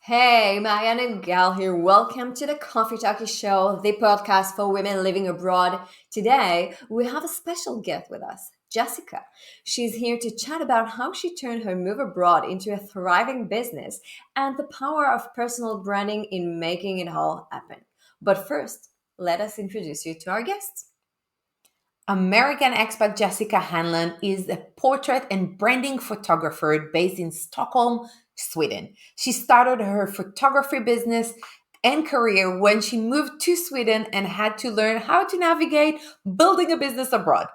Hey, Marianne and Gal here. Welcome to the Coffee Talkie Show, the podcast for women living abroad. Today, we have a special guest with us, Jessica. She's here to chat about how she turned her move abroad into a thriving business and the power of personal branding in making it all happen. But first, let us introduce you to our guests. American expat Jessica Hanlon is a portrait and branding photographer based in Stockholm, Sweden. She started her photography business and career when she moved to Sweden and had to learn how to navigate building a business abroad.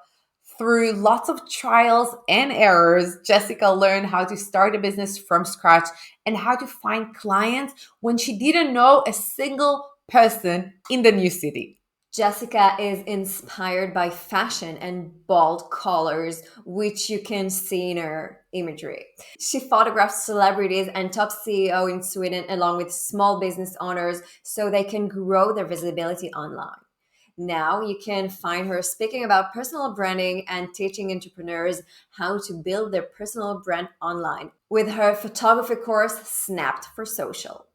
Through lots of trials and errors, Jessica learned how to start a business from scratch and how to find clients when she didn't know a single person in the new city. Jessica is inspired by fashion and bold colors, which you can see in her imagery. She photographs celebrities and top CEO in Sweden along with small business owners so they can grow their visibility online. Now you can find her speaking about personal branding and teaching entrepreneurs how to build their personal brand online with her photography course, Snapped for Social.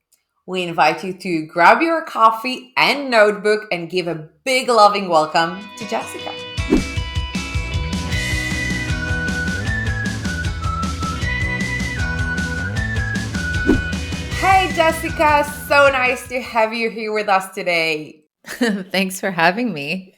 We invite you to grab your coffee and notebook and give a big loving welcome to Jessica. Hey, Jessica, so nice to have you here with us today. Thanks for having me.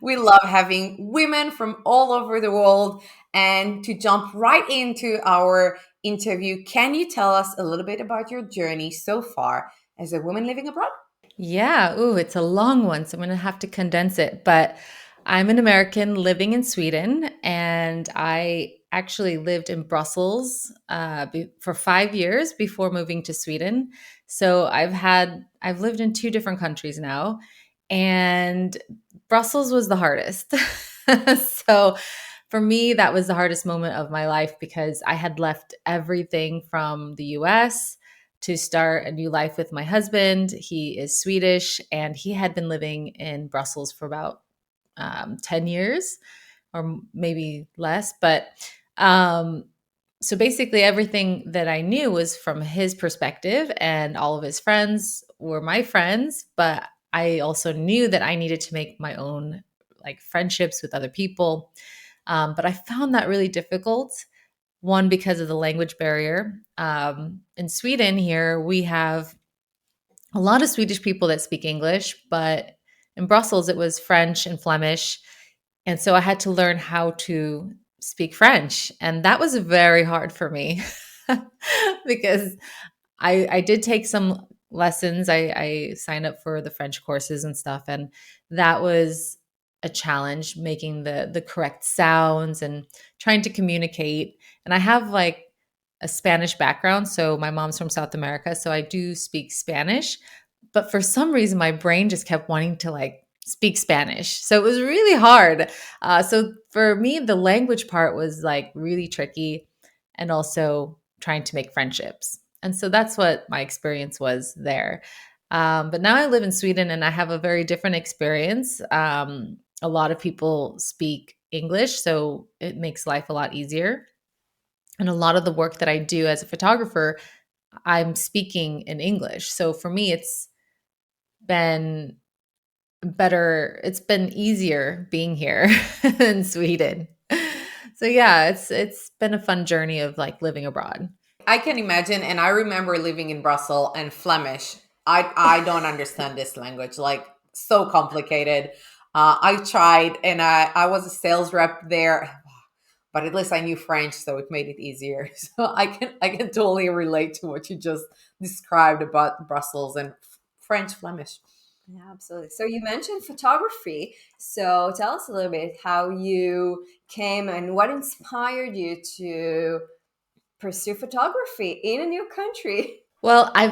We love having women from all over the world. And to jump right into our interview, can you tell us a little bit about your journey so far as a woman living abroad? Yeah, ooh, it's a long one, so I'm going to have to condense it. But I'm an American living in Sweden, and I actually lived in Brussels for 5 years before moving to Sweden. So I've lived in two different countries now, and Brussels was the hardest. So for me, that was the hardest moment of my life because I had left everything from the US to start a new life with my husband. He is Swedish and he had been living in Brussels for about 10 years or maybe less. But um, so basically, everything that I knew was from his perspective, and all of his friends were my friends. But I also knew that I needed to make my own like friendships with other people. But I found that really difficult. One, because of the language barrier. In Sweden, here, we have a lot of Swedish people that speak English, but in Brussels, it was French and Flemish. And so I had to learn how to speak French. And that was very hard for me because I did take some lessons. I signed up for the French courses and stuff. And that was a challenge, making the correct sounds and trying to communicate. And I have like a Spanish background. So my mom's from South America. So I do speak Spanish. But for some reason, my brain just kept wanting to like speak Spanish. So it was really hard. So for me, the language part was like really tricky and also trying to make friendships. And so that's what my experience was there. But now I live in Sweden and I have a very different experience. A lot of people speak English, so it makes life a lot easier. And a lot of the work that I do as a photographer, I'm speaking in English. So for me, it's been it's been easier being here in Sweden. So yeah, it's been a fun journey of like living abroad. I can imagine, and I remember living in Brussels and Flemish. I don't understand this language, like so complicated. I tried, and I was a sales rep there, but at least I knew French, so it made it easier. So I can totally relate to what you just described about Brussels and French Flemish. Yeah, absolutely. So you mentioned photography. So tell us a little bit how you came and what inspired you to pursue photography in a new country. Well, I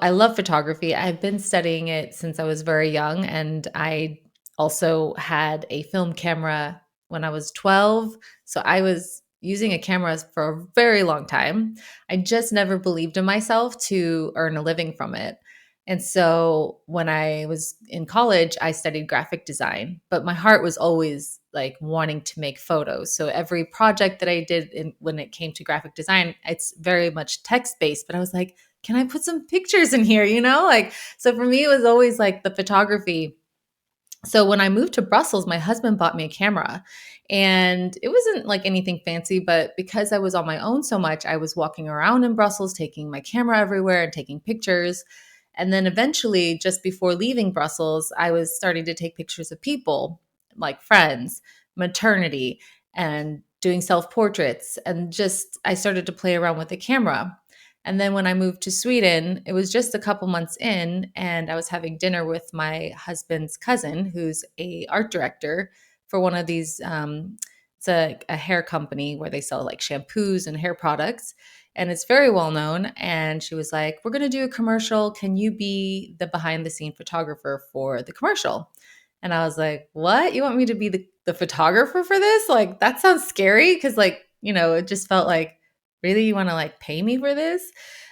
love photography. I've been studying it since I was very young, and I also had a film camera when I was 12. So I was using a camera for a very long time. I just never believed in myself to earn a living from it. And so when I was in college, I studied graphic design, but my heart was always like wanting to make photos. So every project that I did when it came to graphic design, it's very much text based, but I was like, can I put some pictures in here? Like, so for me, it was always like the photography. So when I moved to Brussels, my husband bought me a camera, and it wasn't like anything fancy, but because I was on my own so much, I was walking around in Brussels, taking my camera everywhere and taking pictures. And then eventually, just before leaving Brussels, I was starting to take pictures of people, like friends, maternity, and doing self portraits. And just, I started to play around with the camera. And then when I moved to Sweden, it was just a couple months in, and I was having dinner with my husband's cousin, who's a art director for one of these. It's a hair company where they sell like shampoos and hair products, and it's very well known. And she was like, "We're going to do a commercial. Can you be the behind the scene photographer for the commercial?" And I was like, "What? You want me to be the photographer for this? Like that sounds scary." Because it just felt like, really, you want to like pay me for this?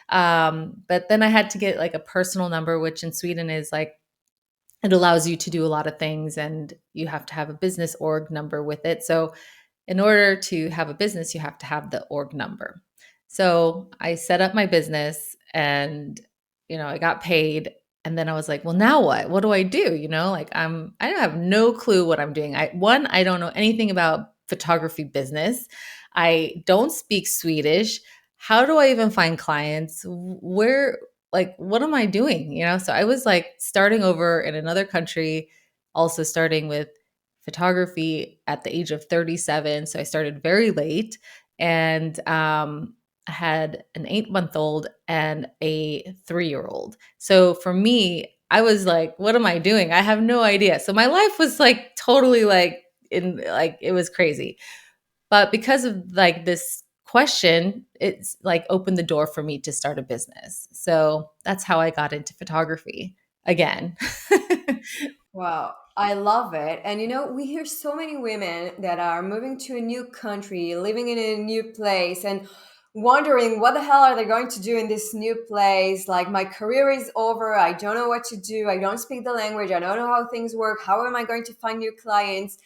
But then I had to get like a personal number, which in Sweden is like, it allows you to do a lot of things, and you have to have a business org number with it. So in order to have a business, you have to have the org number. So I set up my business, and I got paid. And then I was like, well, now what? What do I do? Like I have no clue what I'm doing. I don't know anything about photography business. I don't speak Swedish. How do I even find clients? Where, like, what am I doing? So I was like starting over in another country, also starting with photography at the age of 37. So I started very late, and I had an 8-month old and a 3-year old. So for me, I was like, what am I doing? I have no idea. So my life was like totally like it was crazy. But because of like this question, it's like opened the door for me to start a business. So that's how I got into photography again. Wow, I love it. And we hear so many women that are moving to a new country, living in a new place, and wondering what the hell are they going to do in this new place? Like, my career is over. I don't know what to do. I don't speak the language. I don't know how things work. How am I going to find new clients?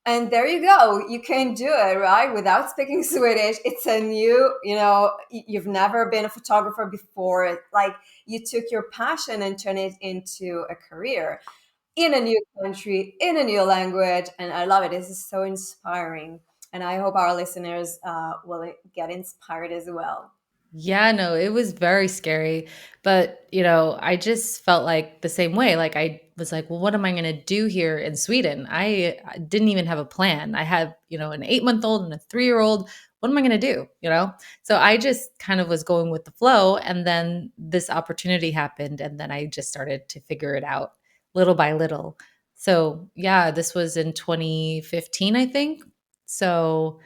And there you go. You can do it, right? Without speaking Swedish. It's a new, you've never been a photographer before. Like, you took your passion and turned it into a career in a new country, in a new language. And I love it. This is so inspiring. And I hope our listeners will get inspired as well. Yeah, no, it was very scary. But, I just felt like the same way. Like, I was like, well, what am I going to do here in Sweden? I didn't even have a plan. I had, an 8-month old and a 3-year old. What am I going to do? So I just kind of was going with the flow. And then this opportunity happened. And then I just started to figure it out little by little. So, yeah, this was in 2015, I think. So,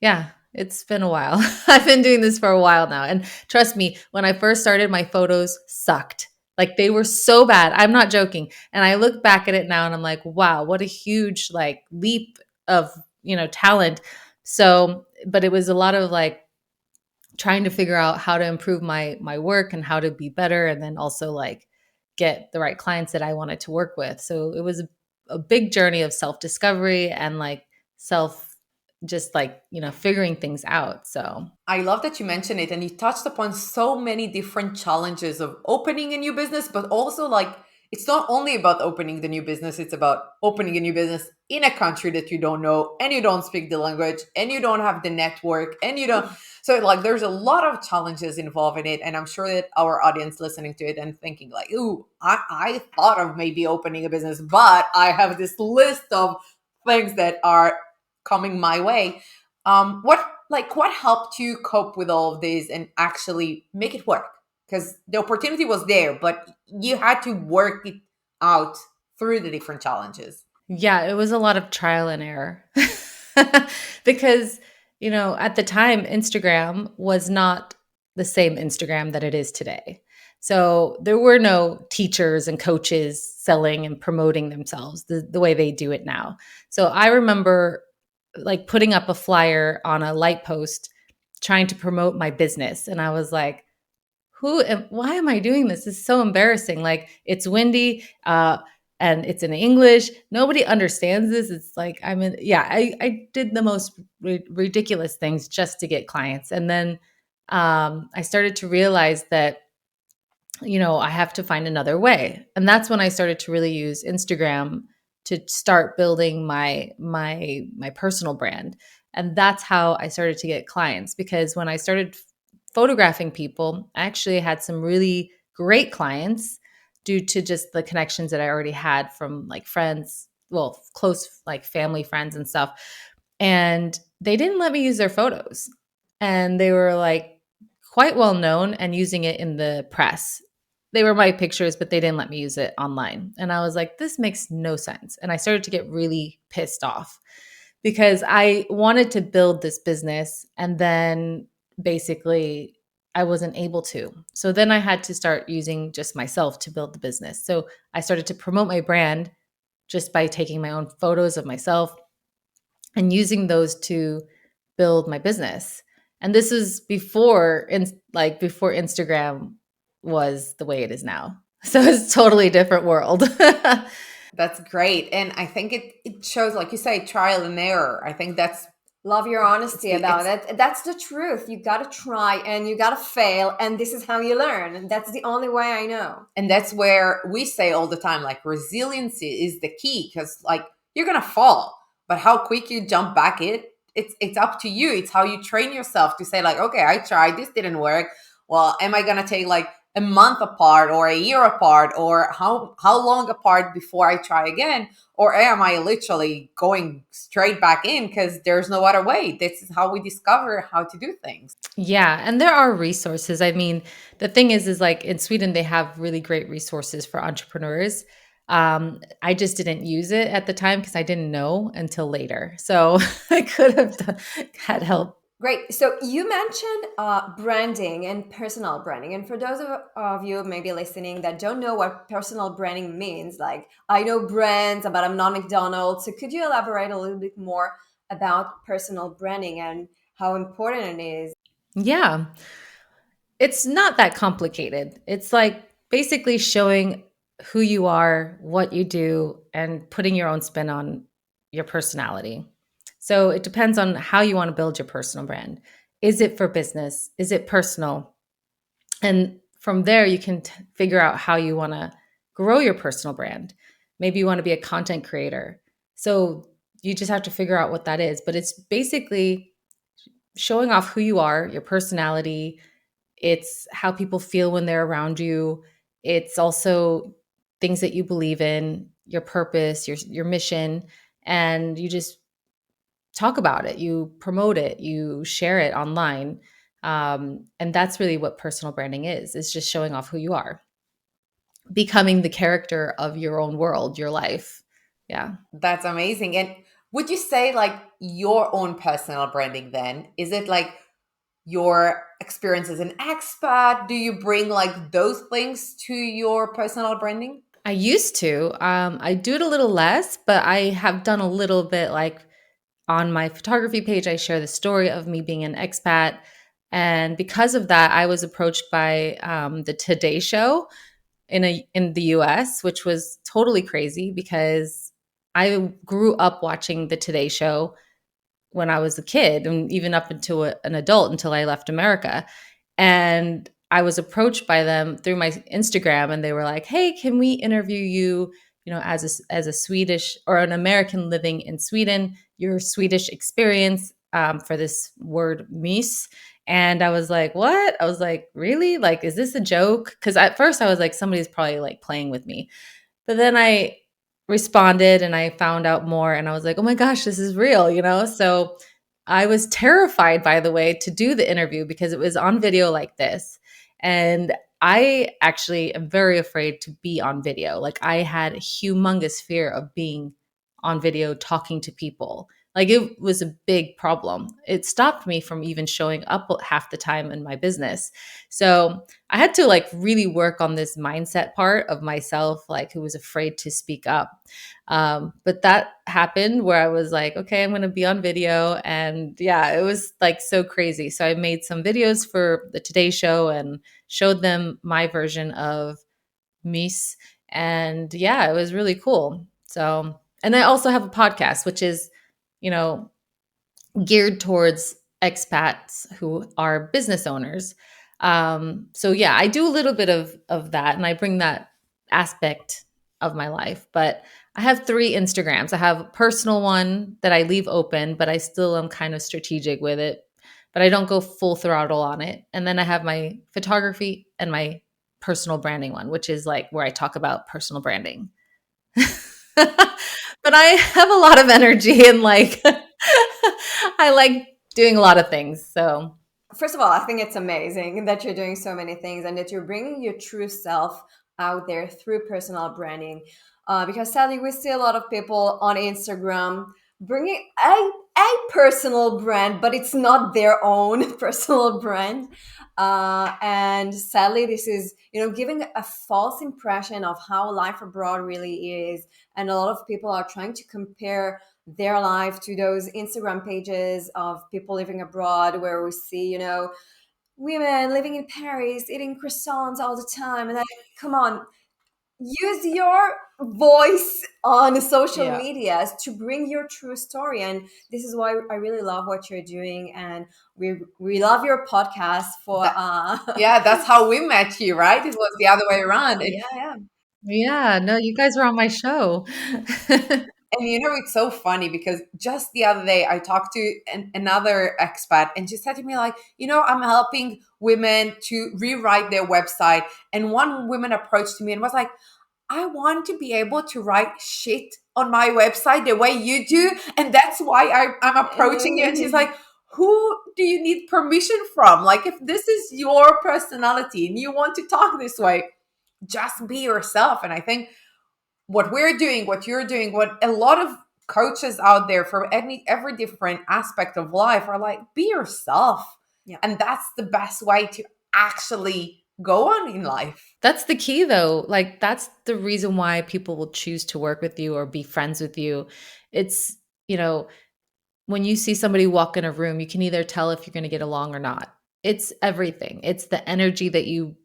yeah, it's been a while. I've been doing this for a while now. And trust me, when I first started, my photos sucked. Like they were so bad. I'm not joking. And I look back at it now and I'm like, wow, what a huge like leap of, talent. So, but it was a lot of like trying to figure out how to improve my work and how to be better, and then also like get the right clients that I wanted to work with. So it was a big journey of self-discovery and like self just like, figuring things out. So I love that you mentioned it, and you touched upon so many different challenges of opening a new business, but also like it's not only about opening the new business, it's about opening a new business in a country that you don't know and you don't speak the language and you don't have the network and you don't. So like there's a lot of challenges involved in it. And I'm sure that our audience listening to it and thinking like, ooh, I thought of maybe opening a business, but I have this list of things that are coming my way. What helped you cope with all of this and actually make it work? Because the opportunity was there, but you had to work it out through the different challenges. yeah, it was a lot of trial and error. Because, at the time, Instagram was not the same Instagram that it is today. So there were no teachers and coaches selling and promoting themselves the way they do it now. So I remember like putting up a flyer on a light post trying to promote my business. And I was like, why am I doing this? This is so embarrassing. Like, it's windy, and it's in English. Nobody understands this. It's like, I did the most ridiculous things just to get clients. And then I started to realize that, I have to find another way. And that's when I started to really use Instagram to start building my personal brand. And that's how I started to get clients, because when I started photographing people, I actually had some really great clients due to just the connections that I already had from like friends, well, close like family friends and stuff. And they didn't let me use their photos. And they were like quite well known and using it in the press. They were my pictures, but they didn't let me use it online. And I was like, this makes no sense. And I started to get really pissed off because I wanted to build this business, and then basically I wasn't able to. So then I had to start using just myself to build the business. So I started to promote my brand just by taking my own photos of myself and using those to build my business. And this is before Instagram was the way it is now. So it's a totally different world. That's great. And I think it shows, like you say, trial and error. I think that's Love your honesty about it's it. That's the truth. You got to try and you got to fail. And this is how you learn. And that's the only way I know. and that's where we say all the time, like resiliency is the key, because like you're gonna fall, but how quick you jump back it's up to you. It's how you train yourself to say like, okay, I tried, this didn't work. Well, am I gonna take like a month apart or a year apart, or how long apart before I try again? Or am I literally going straight back in because there's no other way? This is how we discover how to do things. Yeah, and there are resources. I mean, the thing is like in Sweden, they have really great resources for entrepreneurs. I just didn't use it at the time because I didn't know until later. So I could have had help. Great. So you mentioned branding and personal branding. And for those of you maybe listening that don't know what personal branding means, like I know brands, but I'm not McDonald's. So could you elaborate a little bit more about personal branding and how important it is? Yeah, it's not that complicated. It's like basically showing who you are, what you do, and putting your own spin on your personality. So it depends on how you want to build your personal brand. Is it for business? Is it personal? And from there, you can figure out how you want to grow your personal brand. Maybe you want to be a content creator. So you just have to figure out what that is. But it's basically showing off who you are, your personality. It's how people feel when they're around you. It's also things that you believe in, your purpose, your mission, and you just talk about it, you promote it, you share it online. And that's really what personal branding is. It's just showing off who you are, becoming the character of your own world, your life. Yeah. That's amazing. And would you say like your own personal branding then? Is it like your experience as an expat? Do you bring like those things to your personal branding? I used to. I do it a little less, but I have done a little bit like on my photography page. I share the story of me being an expat. And because of that, I was approached by the Today Show in the US, which was totally crazy because I grew up watching the Today Show when I was a kid and even up into an adult until I left America. And I was approached by them through my Instagram, and they were like, "Hey, can we interview you, as a Swedish or an American living in Sweden, your Swedish experience for this word mys." And I was like, "What?" I was like, "Really? Like, is this a joke?" Because at first I was like, somebody's probably like playing with me. But then I responded and I found out more, and I was like, "Oh my gosh, this is real." So I was terrified, by the way, to do the interview because it was on video like this. And I actually am very afraid to be on video. Like, I had a humongous fear of being on video talking to people. Like it was a big problem. It stopped me from even showing up half the time in my business. So I had to like really work on this mindset part of myself, like who was afraid to speak up. But that happened where I was like, okay, I'm going to be on video. And yeah, it was like so crazy. So I made some videos for the Today Show and showed them my version of Mies. And yeah, it was really cool. So, and I also have a podcast, which is, you know, geared towards expats who are business owners. So yeah, I do a little bit of that, and I bring that aspect of my life. But I have three Instagrams. I have a personal one that I leave open, but I still am kind of strategic with it. But I don't go full throttle on it. And then I have my photography and my personal branding one, which is like where I talk about personal branding. But I have a lot of energy and like I like doing a lot of things. So, First of all, I think it's amazing that you're doing so many things and that you're bringing your true self out there through personal branding. Because sadly, we see a lot of people on Instagram bringing a personal brand, but it's not their own personal brand. And sadly, this is, giving a false impression of how life abroad really is. And a lot of people are trying to compare their life to those Instagram pages of people living abroad where we see, women living in Paris eating croissants all the time. And come on, use your voice on social Yeah. medias to bring your true story. And this is why I really love what you're doing. And we love your podcast for, That, yeah, that's how we met you, right? It was the other way around. yeah, yeah. yeah, no, you guys were on my show. And it's so funny because just the other day I talked to another expat and she said to me like, I'm helping women to rewrite their website. And one woman approached me and was like, I want to be able to write shit on my website the way you do. And that's why I'm approaching you. And she's like, who do you need permission from? Like, if this is your personality and you want to talk this way, just be yourself. And I think what we're doing, what you're doing, what a lot of coaches out there for every different aspect of life are like, be yourself. Yeah. And that's the best way to actually go on in life. That's the key though. Like that's the reason why people will choose to work with you or be friends with you. It's, when you see somebody walk in a room, you can either tell if you're going to get along or not. It's everything. It's the energy that you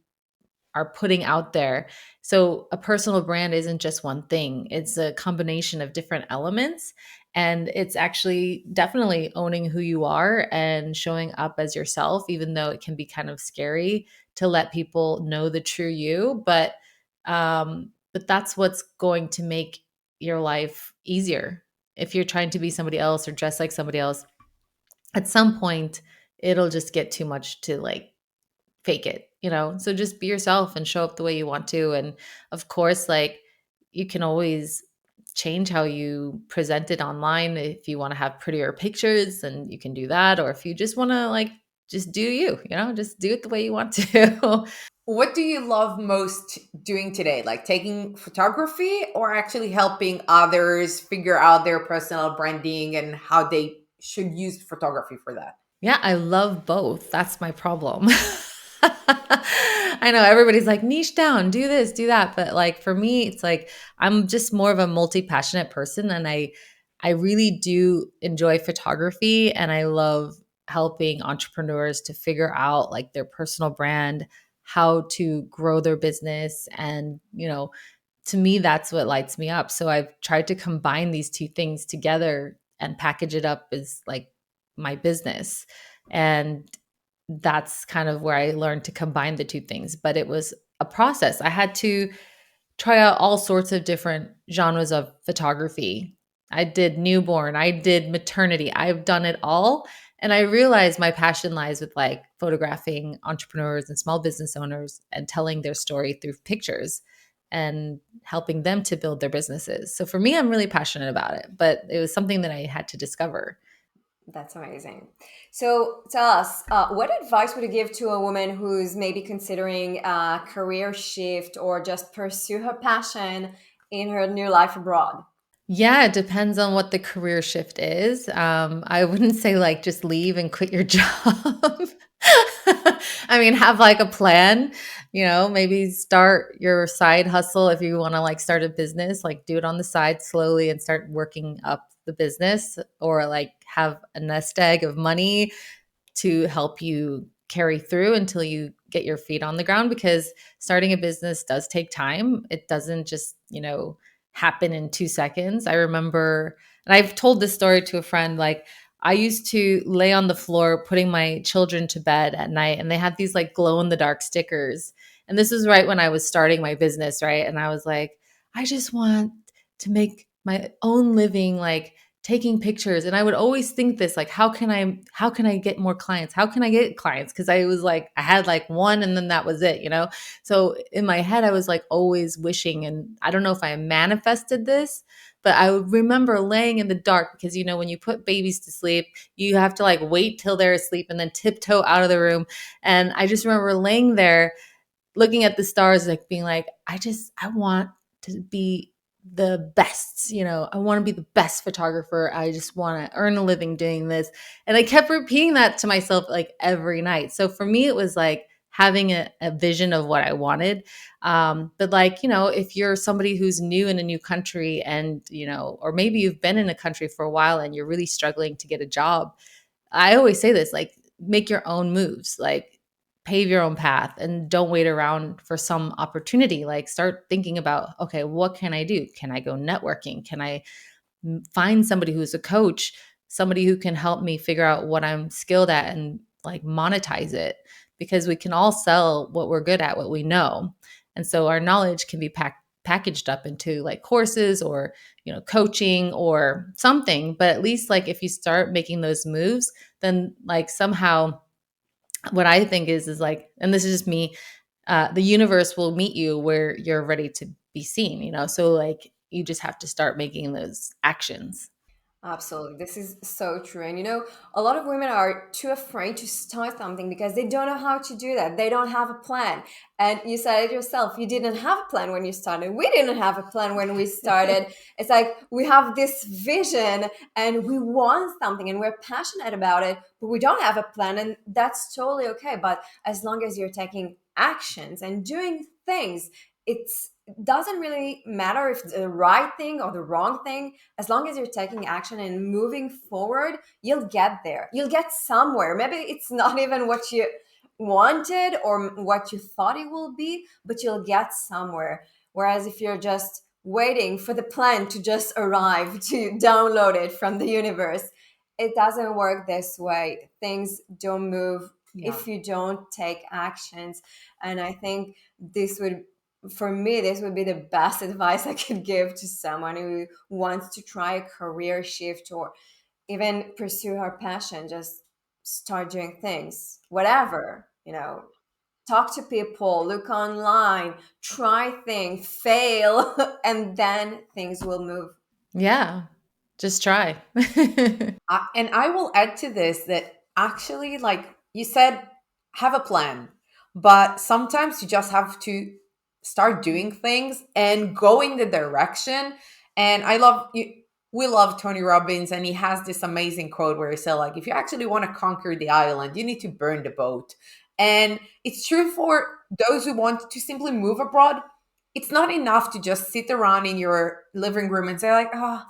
are putting out there. So a personal brand isn't just one thing. It's a combination of different elements, and it's actually definitely owning who you are and showing up as yourself, even though it can be kind of scary to let people know the true you, but that's what's going to make your life easier. If you're trying to be somebody else or dress like somebody else, at some point it'll just get too much to like fake it. So just be yourself and show up the way you want to. And of course, like you can always change how you present it online. If you want to have prettier pictures, then you can do that. Or if you just want to like just do just do it the way you want to. What do you love most doing today? Like taking photography or actually helping others figure out their personal branding and how they should use photography for that? Yeah, I love both. That's my problem. I know everybody's like niche down, do this, do that, but like for me it's like I'm just more of a multi-passionate person, and I really do enjoy photography, and I love helping entrepreneurs to figure out like their personal brand, how to grow their business, and to me that's what lights me up. So I've tried to combine these two things together and package it up as like my business. And that's kind of where I learned to combine the two things. But it was a process. I had to try out all sorts of different genres of photography. I did newborn, I did maternity, I've done it all. And I realized my passion lies with like photographing entrepreneurs and small business owners and telling their story through pictures and helping them to build their businesses. So for me, I'm really passionate about it, but it was something that I had to discover. That's amazing. So tell us, what advice would you give to a woman who's maybe considering a career shift or just pursue her passion in her new life abroad? Yeah, it depends on what the career shift is. I wouldn't say like just leave and quit your job. I mean, have like a plan, maybe start your side hustle if you want to like start a business, like do it on the side slowly and start working up the business, or like have a nest egg of money to help you carry through until you get your feet on the ground, because starting a business does take time. It doesn't just, happen in 2 seconds. I remember, and I've told this story to a friend, like I used to lay on the floor putting my children to bed at night, and they had these like glow in the dark stickers. And this was right when I was starting my business, right? And I was like, I just want to make my own living, like taking pictures. And I would always think this, like, how can I get more clients? How can I get clients? Because I was like, I had like one and then that was it. So in my head, I was like always wishing, and I don't know if I manifested this, but I would remember laying in the dark, because when you put babies to sleep, you have to like wait till they're asleep and then tiptoe out of the room. And I just remember laying there looking at the stars, like being like, I want to be the best, I want to be the best photographer. I just want to earn a living doing this. And I kept repeating that to myself like every night. So for me, it was like having a vision of what I wanted. But like, if you're somebody who's new in a new country, and, or maybe you've been in a country for a while and you're really struggling to get a job, I always say this, like, make your own moves, like pave your own path, and don't wait around for some opportunity. Like start thinking about, okay, what can I do? Can I go networking? Can I find somebody who's a coach, somebody who can help me figure out what I'm skilled at and like monetize it? Because we can all sell what we're good at, what we know. And so our knowledge can be packaged up into like courses, or coaching or something. But at least like if you start making those moves, then like somehow what I think is like, and this is just me, the universe will meet you where you're ready to be seen. So like you just have to start making those actions. Absolutely. This is so true. And a lot of women are too afraid to start something because they don't know how to do that. They don't have a plan. And you said it yourself, you didn't have a plan when you started. We didn't have a plan when we started. It's like we have this vision and we want something and we're passionate about it, but we don't have a plan. And that's totally okay. But as long as you're taking actions and doing things, it's doesn't really matter if it's the right thing or the wrong thing. As long as you're taking action and moving forward, you'll get there. You'll get somewhere. Maybe it's not even what you wanted or what you thought it will be, but you'll get somewhere. Whereas if you're just waiting for the plan to just arrive, to download it from the universe, it doesn't work this way. Things don't move Yeah. if you don't take actions. And I think this would for me, this would be the best advice I could give to someone who wants to try a career shift or even pursue her passion. Just start doing things, whatever, talk to people, look online, try things, fail, and then things will move. Yeah, just try. And I will add to this that actually, like you said, have a plan, but sometimes you just have to start doing things and go in the direction. And I love you. We love Tony Robbins, and he has this amazing quote where he said, like, if you actually want to conquer the island, you need to burn the boat. And it's true for those who want to simply move abroad. It's not enough to just sit around in your living room and say, like, oh,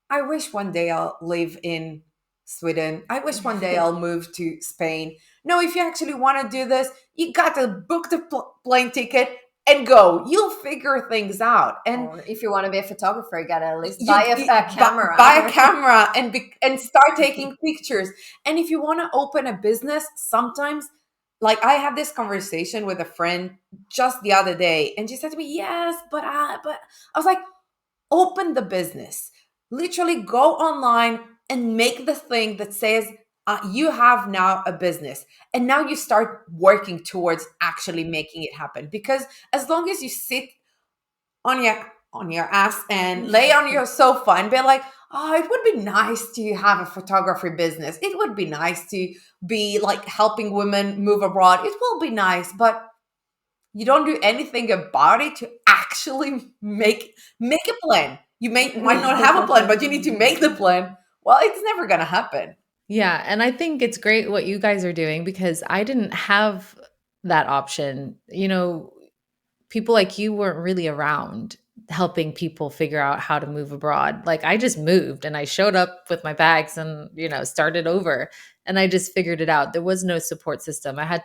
I wish one day I'll live in Sweden. I wish one day I'll move to Spain. No, if you actually want to do this, you got to book the plane ticket and go. You'll figure things out. And Or if you want to be a photographer, you gotta at least you, buy a you camera. buy a camera and start taking pictures. And if you want to open a business, sometimes, like I had this conversation with a friend just the other day, and she said to me, "Yes, but I was like, open the business. Literally go online and make the thing that says you have now a business. And now you start working towards actually making it happen. Because as long as you sit on your ass and lay on your sofa and be like, oh, it would be nice to have a photography business. It would be nice to be like helping women move abroad. It will be nice, but you don't do anything about it to actually make a plan. You might not have a plan, but you need to make the plan. Well, it's never gonna happen. Yeah, and I think it's great what you guys are doing because I didn't have that option. People like you weren't really around helping people figure out how to move abroad. Like I just moved and I showed up with my bags and, started over and I just figured it out. There was no support system. I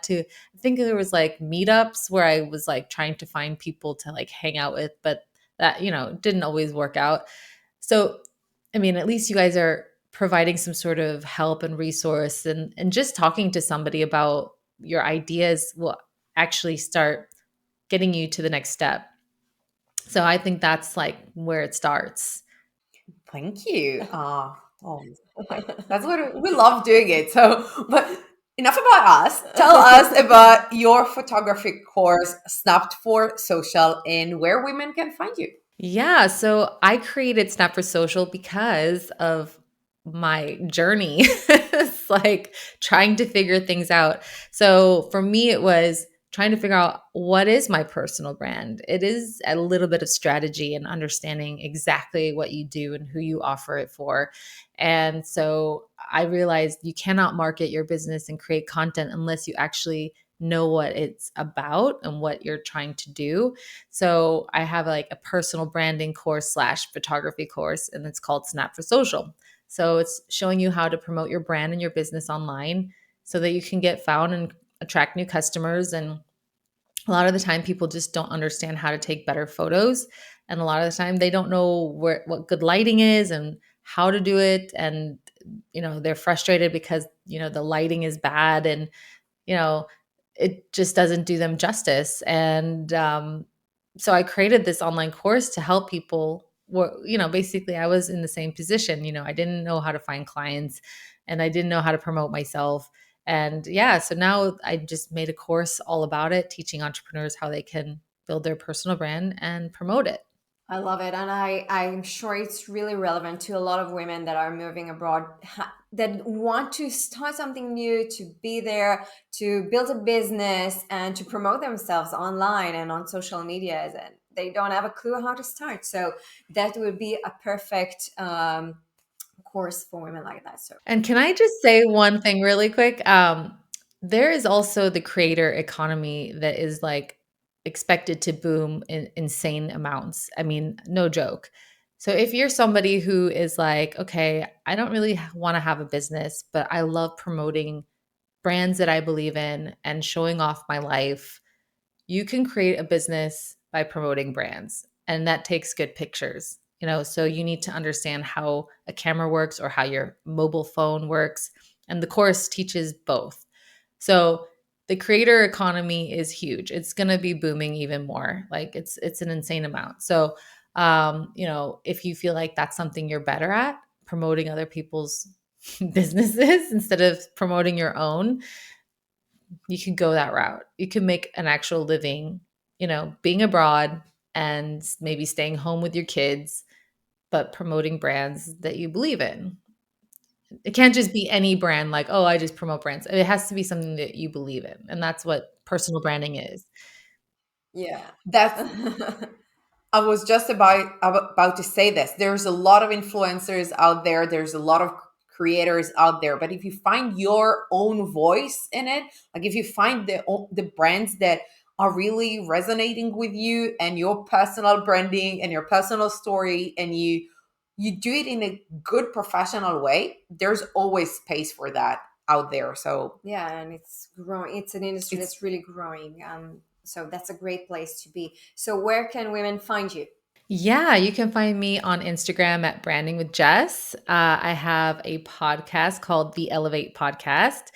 think there was like meetups where I was like trying to find people to like hang out with, but that, didn't always work out. So, I mean, at least you guys are providing some sort of help and resource and just talking to somebody about your ideas will actually start getting you to the next step. So I think that's like where it starts. Thank you. Oh, that's what we love doing it. So, but enough about us. Tell us about your photography course, Snapped for Social, and where women can find you. Yeah, so I created Snap for Social because of my journey. It's like trying to figure things out. So for me, it was trying to figure out what is my personal brand. It is a little bit of strategy and understanding exactly what you do and who you offer it for. And so I realized you cannot market your business and create content unless you actually know what it's about and what you're trying to do. So I have like a personal branding course / photography course, and it's called Snap for Social. So it's showing you how to promote your brand and your business online so that you can get found and attract new customers. And a lot of the time people just don't understand how to take better photos. And a lot of the time they don't know what good lighting is and how to do it. And, they're frustrated because, the lighting is bad and you know, it just doesn't do them justice. And so I created this online course to help people. Basically, I was in the same position. I didn't know how to find clients and I didn't know how to promote myself. And yeah, so now I just made a course all about it, teaching entrepreneurs how they can build their personal brand and promote it. I love it. And I'm sure it's really relevant to a lot of women that are moving abroad that want to start something new, to be there, to build a business and to promote themselves online and on social medias. And they don't have a clue how to start. So that would be a perfect course for women like that. So And can I just say one thing really quick? There is also the creator economy that is like expected to boom in insane amounts. I mean, no joke. So if you're somebody who is like, okay, I don't really want to have a business, but I love promoting brands that I believe in and showing off my life, you can create a business by promoting brands, and that takes good pictures. So you need to understand how a camera works or how your mobile phone works, and the course teaches both. So the creator economy is huge. It's going to be booming even more. Like it's an insane amount. So if you feel like that's something you're better at, promoting other people's businesses instead of promoting your own, you can go that route. You can make an actual living, being abroad and maybe staying home with your kids, but promoting brands that you believe in. It can't just be any brand like, oh, I just promote brands. It has to be something that you believe in. And that's what personal branding is. yeah. That's I was just about to say this. There's a lot of influencers out there. There's a lot of creators out there. But if you find your own voice in it, like if you find the brands that are really resonating with you and your personal branding and your personal story, and you do it in a good professional way, there's always space for that out there. So Yeah, and it's growing. It's an industry it's that's really growing. So that's a great place to be. So where can women find you? Yeah, you can find me on Instagram at Branding with Jess. I have a podcast called The Elevate Podcast.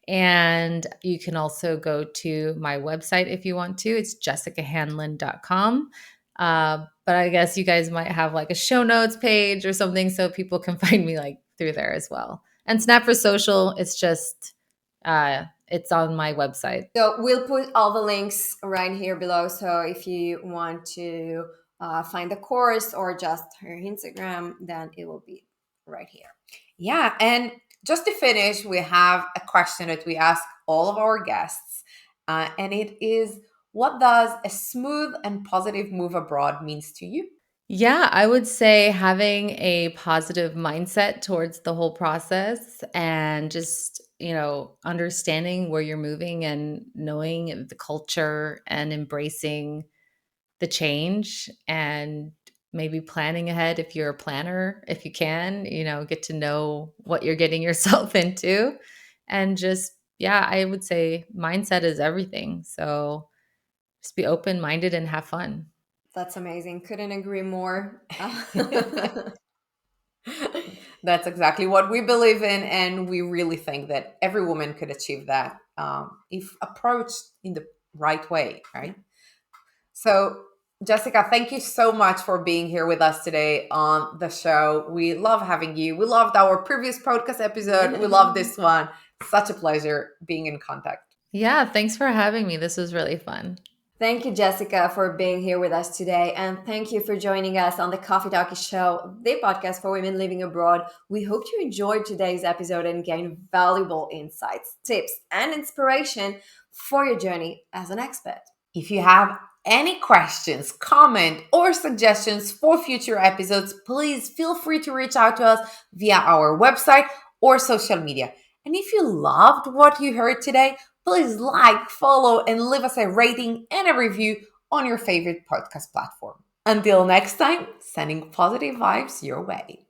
And you can also go to my website if you want to. It's jessicahanlon.com. But I guess you guys might have like a show notes page or something so people can find me like through there as well. And Snap for Social, it's on my website. So we'll put all the links right here below. So if you want to find the course or just her Instagram, then it will be right here. Yeah. And just to finish, we have a question that we ask all of our guests. And it is, What does a smooth and positive move abroad means to you? Yeah, I would say having a positive mindset towards the whole process and just, understanding where you're moving and knowing the culture and embracing the change and maybe planning ahead if you're a planner, if you can, get to know what you're getting yourself into. And just, yeah, I would say mindset is everything. So just be open minded and have fun. That's amazing. Couldn't agree more. That's exactly what we believe in, and we really think that every woman could achieve that if approached in the right way, right? So, Jessica, thank you so much for being here with us today on the show. We love having you. We loved our previous podcast episode. We love this one. Such a pleasure being in contact. Yeah, thanks for having me. This was really fun. Thank you, Jessica, for being here with us today. And thank you for joining us on the Coffee Talkie Show, the podcast for women living abroad. We hope you enjoyed today's episode and gained valuable insights, tips, and inspiration for your journey as an expat. If you have any questions, comment, or suggestions for future episodes, please feel free to reach out to us via our website or social media. And if you loved what you heard today, please like, follow, and leave us a rating and a review on your favorite podcast platform. Until next time, sending positive vibes your way.